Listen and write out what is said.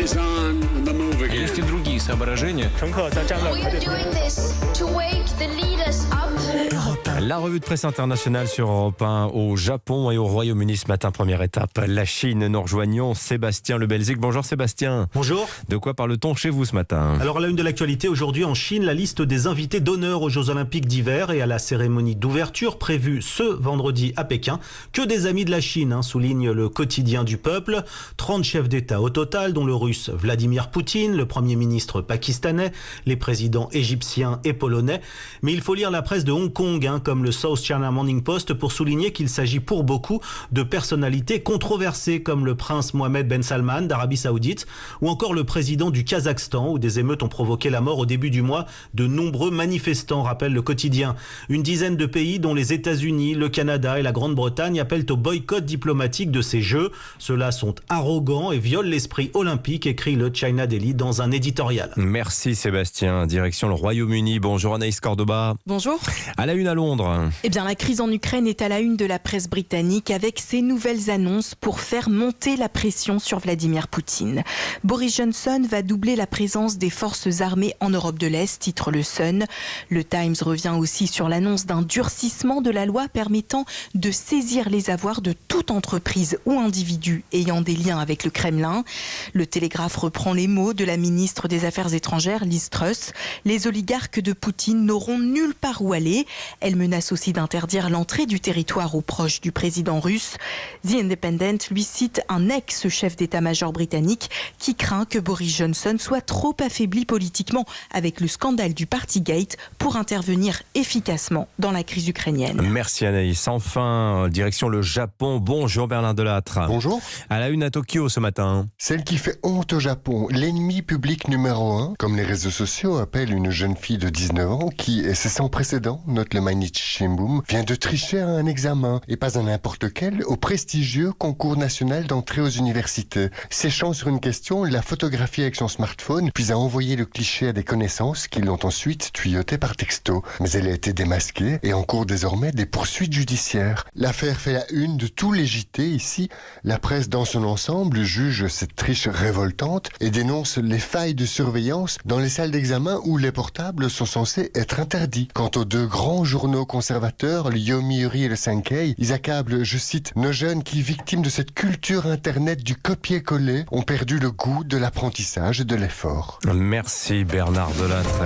is on the move again. Есть и другие соображения. We are doing this to wake the leaders up. La revue de presse internationale sur Europe 1 au Japon et au Royaume-Uni ce matin, première étape. La Chine, nous rejoignons Sébastien Le Belzic. Bonjour Sébastien. Bonjour. De quoi parle-t-on chez vous ce matin ? Alors à la une de l'actualité aujourd'hui en Chine, la liste des invités d'honneur aux Jeux Olympiques d'hiver et à la cérémonie d'ouverture prévue ce vendredi à Pékin. Que des amis de la Chine, souligne le quotidien du peuple. 30 chefs d'État au total, dont le russe Vladimir Poutine, le premier ministre pakistanais, les présidents égyptiens et polonais. Mais il faut lire la presse de Hong Kong, comme le South China Morning Post, pour souligner qu'il s'agit pour beaucoup de personnalités controversées comme le prince Mohammed Ben Salman d'Arabie Saoudite ou encore le président du Kazakhstan, où des émeutes ont provoqué la mort au début du mois de nombreux manifestants, rappelle le quotidien. Une dizaine de pays, dont les États-Unis, le Canada et la Grande-Bretagne, appellent au boycott diplomatique de ces Jeux. Ceux-là sont arrogants et violent l'esprit olympique, écrit le China Daily dans un éditorial. Merci Sébastien. Direction le Royaume-Uni. Bonjour Anaïs Cordoba. Bonjour. À la une à Londres. Eh bien, la crise en Ukraine est à la une de la presse britannique avec ses nouvelles annonces pour faire monter la pression sur Vladimir Poutine. Boris Johnson va doubler la présence des forces armées en Europe de l'Est, titre le Sun. Le Times revient aussi sur l'annonce d'un durcissement de la loi permettant de saisir les avoirs de toute entreprise ou individu ayant des liens avec le Kremlin. Le Télégraphe reprend les mots de la ministre des Affaires étrangères, Liz Truss. Les oligarques de Poutine n'auront nulle part où aller. Elle menace aussi d'interdire l'entrée du territoire aux proches du président russe. The Independent lui cite un ex-chef d'état-major britannique qui craint que Boris Johnson soit trop affaibli politiquement avec le scandale du Partygate pour intervenir efficacement dans la crise ukrainienne. Merci Anaïs. Enfin, direction le Japon. Bonjour Bernard Delattre. Bonjour. À la une à Tokyo ce matin. Celle qui fait honte au Japon, l'ennemi public numéro 1, comme les réseaux sociaux appellent une jeune fille de 19 ans qui, et c'est sans précédent, note le Mainichi Shimbun, vient de tricher à un examen, et pas à n'importe lequel, au prestigieux concours national d'entrée aux universités. Séchant sur une question, l'a photographiée avec son smartphone, puis a envoyé le cliché à des connaissances qui l'ont ensuite tuyauté par texto. Mais elle a été démasquée et encourt désormais des poursuites judiciaires. L'affaire fait la une de tous les JT ici. La presse dans son ensemble juge cette triche révoltante et dénonce les failles de surveillance dans les salles d'examen où les portables sont censés être interdits. Quant aux deux grands journaux conservateurs, le Yomiuri et le Sankei, ils accablent, je cite, nos jeunes qui, victimes de cette culture internet du copier-coller, ont perdu le goût de l'apprentissage et de l'effort. Merci Bernard Delattre.